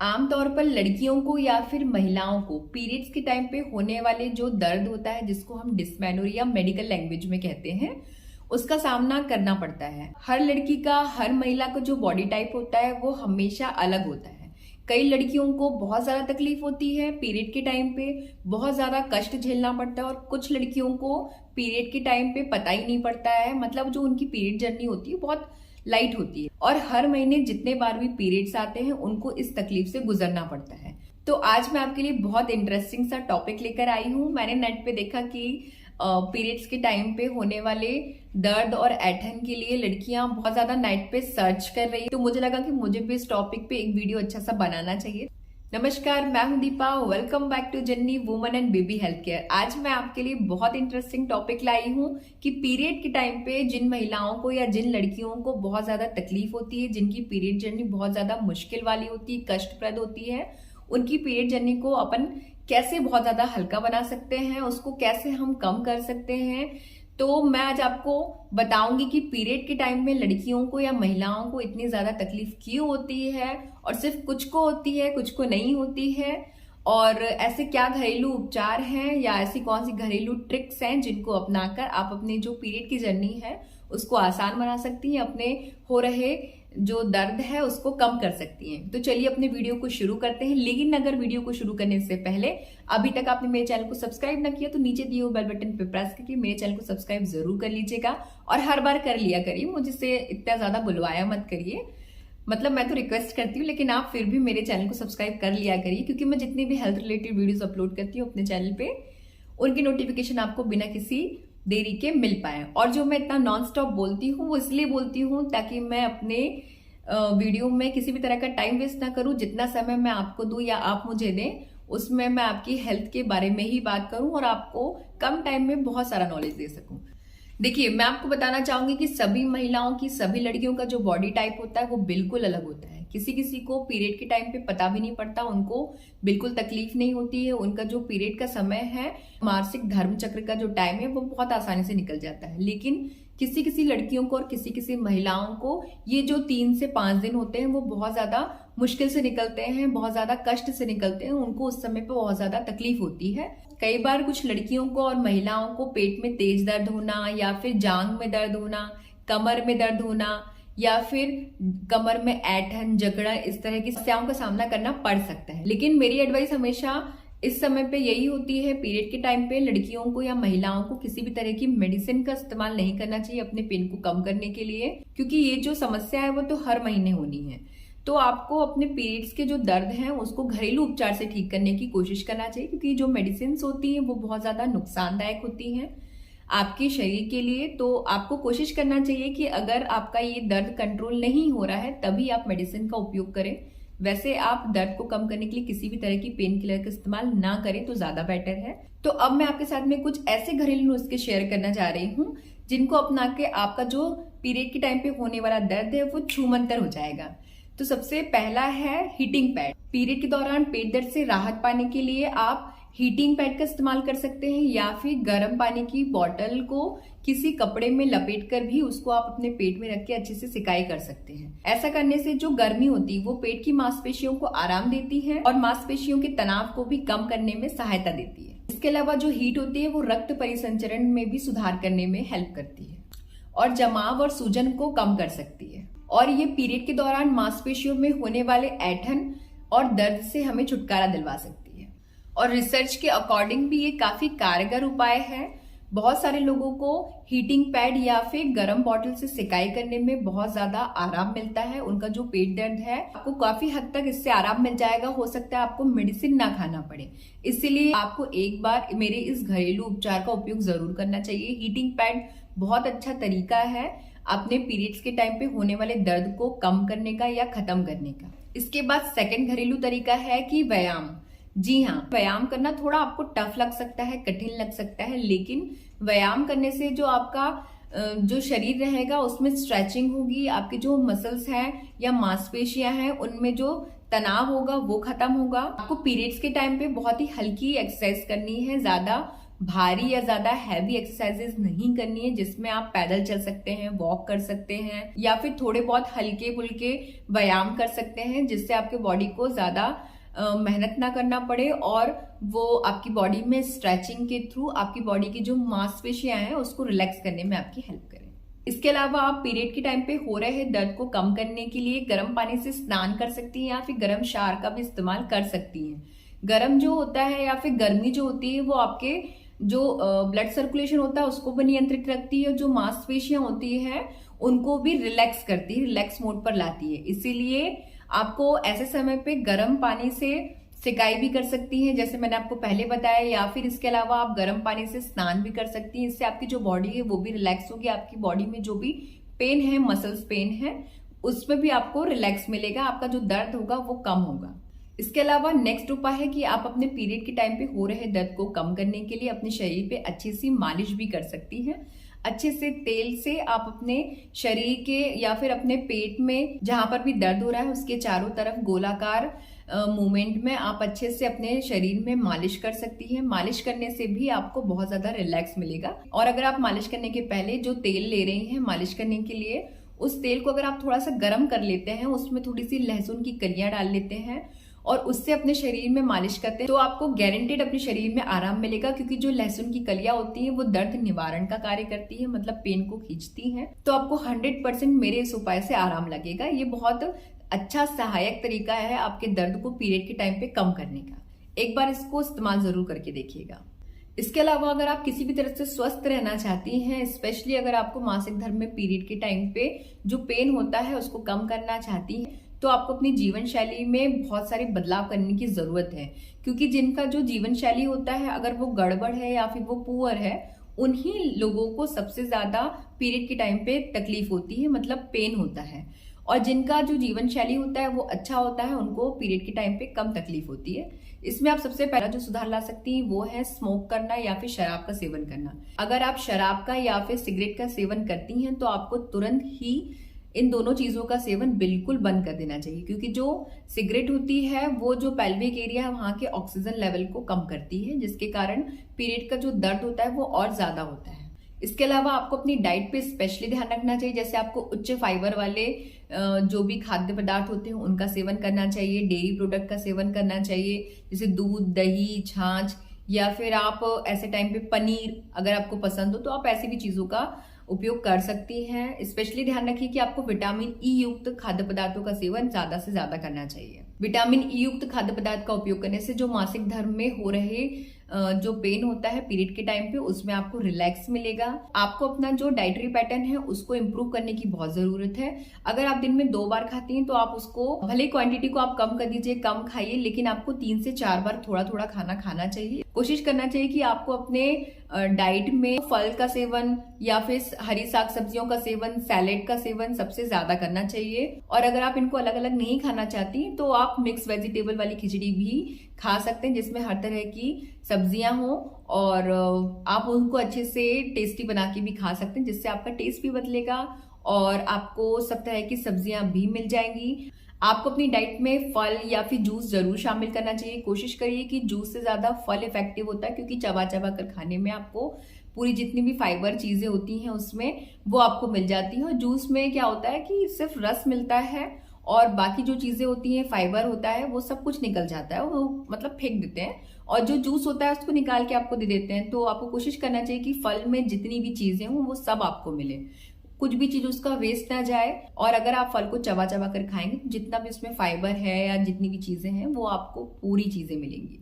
आमतौर पर लड़कियों को या फिर महिलाओं को पीरियड्स के टाइम पे होने वाले जो दर्द होता है, जिसको हम डिस्मेनोरिया मेडिकल लैंग्वेज में कहते हैं, उसका सामना करना पड़ता है। हर लड़की का, हर महिला का जो बॉडी टाइप होता है वो हमेशा अलग होता है। कई लड़कियों को बहुत ज्यादा तकलीफ होती है पीरियड के टाइम पे, बहुत ज्यादा कष्ट झेलना पड़ता है, और कुछ लड़कियों को पीरियड के टाइम पे पता ही नहीं पड़ता है। मतलब जो उनकी पीरियड जर्नी होती है बहुत लाइट होती है, और हर महीने जितने बार भी पीरियड्स आते हैं उनको इस तकलीफ से गुजरना पड़ता है। तो आज मैं आपके लिए बहुत इंटरेस्टिंग सा टॉपिक लेकर आई हूँ। मैंने नेट पे देखा कि पीरियड्स के टाइम पे होने वाले दर्द और ऐंठन के लिए लड़कियां बहुत ज्यादा नेट पे सर्च कर रही है, तो मुझे लगा कि मुझे भी इस टॉपिक पे एक वीडियो अच्छा सा बनाना चाहिए। नमस्कार, मैं हूं Deepa. Welcome back to journey women and baby health care. आज मैं आपके लिए बहुत इंटरेस्टिंग टॉपिक लाई हूं कि पीरियड के टाइम पे जिन महिलाओं को या जिन लड़कियों को बहुत ज्यादा तकलीफ होती है, जिनकी पीरियड जर्नी बहुत ज्यादा मुश्किल वाली होती है, कष्टप्रद होती है, उनकी पीरियड जर्नी को अपन कैसे बहुत ज्यादा हल्का बना सकते हैं, उसको कैसे हम कम कर सकते हैं। तो मैं आज आपको बताऊंगी कि पीरियड के टाइम में लड़कियों को या महिलाओं को इतनी ज्यादा तकलीफ क्यों होती है, और सिर्फ कुछ को होती है, कुछ को नहीं होती है, और ऐसे क्या घरेलू उपचार हैं या ऐसी कौन सी घरेलू ट्रिक्स हैं जिनको अपनाकर आप अपने जो पीरियड की जर्नी है उसको आसान बना सकती हैं, अपने हो रहे जो दर्द है उसको कम कर सकती हैं। तो चलिए अपने वीडियो को शुरू करते हैं। लेकिन अगर वीडियो को शुरू करने से पहले अभी तक आपने मेरे चैनल को सब्सक्राइब ना किया तो नीचे दिए हुए बेल बटन पे प्रेस करके मेरे चैनल को सब्सक्राइब जरूर कर लीजिएगा, और हर बार कर लिया करिए, मुझसे इतना ज्यादा बुलवाया मत करिए। मतलब मैं तो रिक्वेस्ट करती हूँ, लेकिन आप फिर भी मेरे चैनल को सब्सक्राइब कर लिया करिए, क्योंकि मैं जितनी भी हेल्थ रिलेटेड वीडियोस अपलोड करती हूँ अपने चैनल पे, उनकी नोटिफिकेशन आपको बिना किसी देरी के मिल पाए। और जो मैं इतना नॉन स्टॉप बोलती हूँ वो इसलिए बोलती हूँ ताकि मैं अपने वीडियो में किसी भी तरह का टाइम वेस्ट ना करूं। जितना समय मैं आपको दूं या आप मुझे दें, उसमें मैं आपकी हेल्थ के बारे में ही बात करूं और आपको कम टाइम में बहुत सारा नॉलेज दे सकूं। देखिए, मैं आपको बताना चाहूंगी कि सभी महिलाओं की, सभी लड़कियों का जो बॉडी टाइप होता है वो बिल्कुल अलग होता है। किसी किसी को पीरियड के टाइम पे पता भी नहीं पड़ता, उनको बिल्कुल तकलीफ नहीं होती है। उनका जो पीरियड का समय है, मासिक धर्म चक्र का जो टाइम है, वो बहुत आसानी से निकल जाता है। लेकिन किसी किसी लड़कियों को और किसी किसी महिलाओं को ये जो 3 से 5 दिन होते हैं वो बहुत ज्यादा मुश्किल से निकलते हैं, बहुत ज्यादा कष्ट से निकलते हैं। उनको उस समय पे बहुत ज्यादा तकलीफ होती है। कई बार कुछ लड़कियों को और महिलाओं को पेट में तेज दर्द होना, या फिर जांग में दर्द होना, कमर में दर्द होना, या फिर कमर में ऐंठन, जकड़न, इस तरह की समस्याओं का सामना करना पड़ सकता है। लेकिन मेरी एडवाइस हमेशा इस समय पे यही होती है, पीरियड के टाइम पे लड़कियों को या महिलाओं को किसी भी तरह की मेडिसिन का इस्तेमाल नहीं करना चाहिए अपने पेन को कम करने के लिए, क्योंकि ये जो समस्या है वो तो हर महीने होनी है। तो आपको अपने पीरियड्स के जो दर्द हैं उसको घरेलू उपचार से ठीक करने की कोशिश करना चाहिए, क्योंकि जो मेडिसिन होती हैं वो बहुत ज्यादा नुकसानदायक होती हैं आपके शरीर के लिए। तो आपको कोशिश करना चाहिए कि अगर आपका ये दर्द कंट्रोल नहीं हो रहा है तभी आप मेडिसिन का उपयोग करें। वैसे आप दर्द को कम करने के लिए किसी भी तरह की पेन किलर का इस्तेमाल ना करें तो ज्यादा बेटर है। तो अब मैं आपके साथ में कुछ ऐसे घरेलू नुस्खे शेयर करना चाह रही हूँ जिनको अपना के आपका जो पीरियड के टाइम पे होने वाला दर्द है वो छूमंतर हो जाएगा। तो सबसे पहला है हीटिंग पैड। पीरियड के दौरान पेट दर्द से राहत पाने के लिए आप हीटिंग पैड का इस्तेमाल कर सकते हैं, या फिर गर्म पानी की बोतल को किसी कपड़े में लपेटकर भी उसको आप अपने पेट में रख के अच्छे से सिकाई कर सकते हैं। ऐसा करने से जो गर्मी होती है वो पेट की मांसपेशियों को आराम देती है और मांसपेशियों के तनाव को भी कम करने में सहायता देती है। इसके अलावा जो हीट होती है वो रक्त परिसंचरण में भी सुधार करने में हेल्प करती है और जमाव और सूजन को कम कर सकती है। और ये पीरियड के दौरान मांसपेशियों में होने वाले ऐंठन और दर्द से हमें छुटकारा दिलवा सकती है। और रिसर्च के अकॉर्डिंग भी ये काफी कारगर उपाय है। बहुत सारे लोगों को हीटिंग पैड या फिर गर्म बॉटल से सिकाई करने में बहुत ज्यादा आराम मिलता है। उनका जो पेट दर्द है आपको काफी हद तक इससे आराम मिल जाएगा। हो सकता है आपको मेडिसिन ना खाना पड़े, इसीलिए आपको एक बार मेरे इस घरेलू उपचार का उपयोग जरूर करना चाहिए। हीटिंग पैड बहुत अच्छा तरीका है अपने पीरियड्स के टाइम पे होने वाले दर्द को कम करने का या खत्म करने का। इसके बाद सेकंड घरेलू तरीका है कि व्यायाम। जी हाँ, व्यायाम करना थोड़ा आपको टफ लग सकता है, कठिन लग सकता है, लेकिन व्यायाम करने से जो आपका जो शरीर रहेगा उसमें स्ट्रेचिंग होगी, आपके जो मसल्स हैं या मांसपेशियां हैं उनमें जो तनाव होगा वो खत्म होगा। आपको पीरियड्स के टाइम पे बहुत ही हल्की एक्सरसाइज करनी है, ज्यादा भारी या ज्यादा हैवी एक्सरसाइजेस नहीं करनी है, जिसमें आप पैदल चल सकते हैं, वॉक कर सकते हैं, या फिर थोड़े बहुत हल्के फुल्के व्यायाम कर सकते हैं, जिससे आपके बॉडी को ज्यादा मेहनत ना करना पड़े और वो आपकी बॉडी में स्ट्रेचिंग के थ्रू आपकी बॉडी की जो मांसपेशियां हैं उसको रिलैक्स करने में आपकी हेल्प करें। इसके अलावा आप पीरियड के टाइम पे हो रहे दर्द को कम करने के लिए गर्म पानी से स्नान कर सकती हैं या फिर गर्म शावर का भी इस्तेमाल कर सकती हैं। गर्म जो होता है या फिर गर्मी जो होती है वो आपके जो ब्लड सर्कुलेशन होता है उसको भी नियंत्रित रखती है, जो मांसपेशियां होती है उनको भी रिलैक्स करती है, रिलैक्स मोड पर लाती है। इसीलिए आपको ऐसे समय पे गर्म पानी से सिकाई भी कर सकती हैं, जैसे मैंने आपको पहले बताया, या फिर इसके अलावा आप गर्म पानी से स्नान भी कर सकती हैं। इससे आपकी जो बॉडी है वो भी रिलैक्स होगी, आपकी बॉडी में जो भी पेन है, मसल्स पेन है, उसमें भी आपको रिलैक्स मिलेगा, आपका जो दर्द होगा वो कम होगा। इसके अलावा नेक्स्ट उपाय है कि आप अपने पीरियड के टाइम पे हो रहे दर्द को कम करने के लिए अपने शरीर पे अच्छी सी मालिश भी कर सकती हैं। अच्छे से तेल से आप अपने शरीर के या फिर अपने पेट में जहां पर भी दर्द हो रहा है उसके चारों तरफ गोलाकार मूवमेंट में आप अच्छे से अपने शरीर में मालिश कर सकती हैं। मालिश करने से भी आपको बहुत ज्यादा रिलैक्स मिलेगा। और अगर आप मालिश करने के पहले जो तेल ले रही हैं मालिश करने के लिए, उस तेल को अगर आप थोड़ा सा गर्म कर लेते हैं, उसमें थोड़ी सी लहसुन की कलियां डाल लेते हैं और उससे अपने शरीर में मालिश करते हैं, तो आपको गारंटेड अपने शरीर में आराम मिलेगा, क्योंकि जो लहसुन की कलियां होती हैं वो दर्द निवारण का कार्य करती है, मतलब पेन को खींचती हैं। तो आपको 100% मेरे इस उपाय से आराम लगेगा। ये बहुत अच्छा सहायक तरीका है आपके दर्द को पीरियड के टाइम पे कम करने का। एक बार इसको इस्तेमाल जरूर करके देखिएगा। इसके अलावा अगर आप किसी भी तरह से स्वस्थ रहना चाहती हैं, स्पेशली अगर आपको मासिक धर्म में पीरियड के टाइम पे जो पेन होता है उसको कम करना चाहती हैं, तो आपको अपनी जीवन शैली में बहुत सारे बदलाव करने की जरूरत है। क्योंकि जिनका जो जीवन शैली होता है अगर वो गड़बड़ है या फिर वो पुअर है, उन्हीं लोगों को सबसे ज्यादा पीरियड के टाइम पे तकलीफ होती है, मतलब पेन होता है। और जिनका जो जीवन शैली होता है वो अच्छा होता है, उनको पीरियड के टाइम पे कम तकलीफ होती है। इसमें आप सबसे पहला जो सुधार ला सकती हैं वो है स्मोक करना या फिर शराब का सेवन करना। अगर आप शराब का या फिर सिगरेट का सेवन करती हैं तो आपको तुरंत ही इन दोनों चीजों का सेवन बिल्कुल बंद कर देना चाहिए, क्योंकि जो सिगरेट होती है वो जो पेल्विक एरिया है वहां के ऑक्सीजन लेवल को कम करती है, जिसके कारण पीरियड का जो दर्द होता है वो और ज्यादा होता है। इसके अलावा आपको अपनी डाइट पे स्पेशली ध्यान रखना चाहिए, जैसे आपको उच्च फाइबर वाले जो भी खाद्य पदार्थ होते हैं उनका सेवन करना चाहिए, डेयरी प्रोडक्ट का सेवन करना चाहिए, जैसे दूध, दही, छाछ, या फिर आप ऐसे टाइम पे पनीर अगर आपको पसंद हो तो आप ऐसी भी चीजों का उपयोग कर सकती हैं। स्पेशली ध्यान रखिए कि आपको विटामिन ई युक्त खाद्य पदार्थों का सेवन ज्यादा से ज्यादा करना चाहिए। विटामिन ई युक्त खाद्य पदार्थ का उपयोग करने से जो मासिक धर्म में हो रहे जो पेन होता है पीरियड के टाइम पे, उसमें आपको रिलैक्स मिलेगा। आपको अपना जो डाइटरी पैटर्न है उसको इम्प्रूव करने की बहुत जरूरत है। अगर आप दिन में 2 बार खाती हैं तो आप उसको भले क्वांटिटी को आप कम कर दीजिए, कम खाइए, लेकिन आपको 3 से 4 बार थोड़ा थोड़ा खाना खाना चाहिए। कोशिश करना चाहिए कि आपको अपने डाइट में फल का सेवन या फिर हरी साग सब्जियों का सेवन, सैलेड का सेवन सबसे ज्यादा करना चाहिए। और अगर आप इनको अलग अलग नहीं खाना चाहती तो आप मिक्स वेजिटेबल वाली खिचड़ी भी खा सकते हैं, जिसमें हर तरह की सब्जियां हो और आप उनको अच्छे से टेस्टी बना के भी खा सकते हैं, जिससे आपका टेस्ट भी बदलेगा और आपको सब तरह की सब्जियां भी मिल जाएंगी। आपको अपनी डाइट में फल या फिर जूस जरूर शामिल करना चाहिए। कोशिश करिए कि जूस से ज्यादा फल इफेक्टिव होता है, क्योंकि चबा चबा कर खाने में आपको पूरी जितनी भी फाइबर चीजें होती हैं उसमें वो आपको मिल जाती हैं। और जूस में क्या होता है कि सिर्फ रस मिलता है और बाकी जो चीजें होती हैं, फाइबर होता है, वो सब कुछ निकल जाता है, वो मतलब फेंक देते हैं, और जो जूस होता है उसको निकाल के आपको दे देते हैं। तो आपको कोशिश करना चाहिए कि फल में जितनी भी चीजें हों वो सब आपको मिले, कुछ भी चीज उसका वेस्ट ना जाए। और अगर आप फल को चबा चबा कर खाएंगे तो जितना भी उसमें फाइबर है या जितनी भी चीजें हैं वो आपको पूरी चीजें मिलेंगी।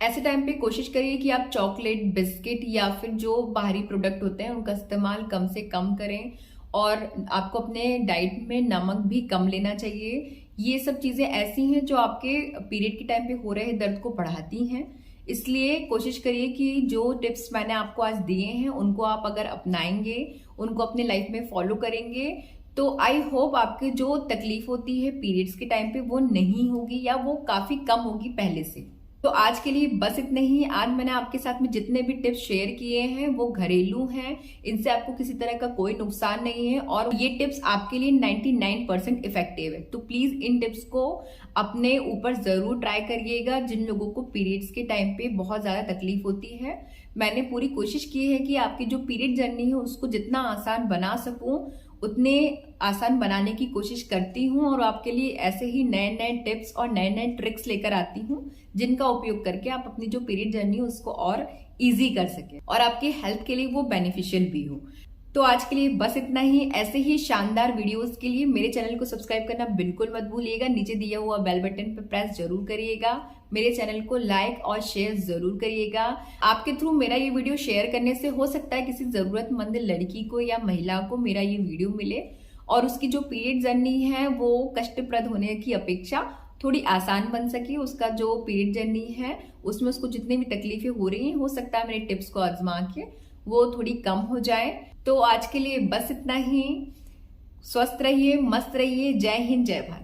ऐसे टाइम पे कोशिश करिए कि आप चॉकलेट, बिस्किट या फिर जो बाहरी प्रोडक्ट होते हैं उनका इस्तेमाल कम से कम करें। और आपको अपने डाइट में नमक भी कम लेना चाहिए। ये सब चीजें ऐसी हैं जो आपके पीरियड के टाइम पे हो रहे दर्द को बढ़ाती हैं। इसलिए कोशिश करिए कि जो टिप्स मैंने आपको आज दिए हैं उनको आप अगर अपनाएंगे, उनको अपने लाइफ में फॉलो करेंगे, तो आई होप आपके जो तकलीफ होती है पीरियड्स के टाइम पे वो नहीं होगी या वो काफी कम होगी पहले से। तो आज के लिए बस इतना ही। आज मैंने आपके साथ में जितने भी टिप्स शेयर किए हैं वो घरेलू हैं, इनसे आपको किसी तरह का कोई नुकसान नहीं है और ये टिप्स आपके लिए 99% इफेक्टिव है। तो प्लीज इन टिप्स को अपने ऊपर जरूर ट्राई करिएगा जिन लोगों को पीरियड्स के टाइम पे बहुत ज्यादा तकलीफ होती है। मैंने पूरी कोशिश की है कि आपकी जो पीरियड जर्नी है उसको जितना आसान बना सकूं उतने आसान बनाने की कोशिश करती हूँ और आपके लिए ऐसे ही नए नए टिप्स और नए नए ट्रिक्स लेकर आती हूँ जिनका उपयोग करके आप अपनी जो पीरियड जर्नी है उसको और इजी कर सके और आपकी हेल्थ के लिए वो बेनिफिशियल भी हो। तो आज के लिए बस इतना ही। ऐसे ही शानदार वीडियोस के लिए मेरे चैनल को सब्सक्राइब करना बिल्कुल मत भूलिएगा। नीचे दिया हुआ बेल बटन पर प्रेस जरूर करिएगा। मेरे चैनल को लाइक और शेयर जरूर करिएगा। आपके थ्रू मेरा ये वीडियो शेयर करने से हो सकता है किसी जरूरतमंद लड़की को या महिला को मेरा ये वीडियो मिले और उसकी जो पीरियड जर्नी है वो कष्टप्रद होने की अपेक्षा थोड़ी आसान बन सके। उसका जो पीरियड जर्नी है उसमें उसको जितनी भी तकलीफें हो रही हैं हो सकता है मेरे टिप्स को आजमा के वो थोड़ी कम हो जाए। तो आज के लिए बस इतना ही। स्वस्थ रहिए, मस्त रहिए। जय हिंद, जय भारत।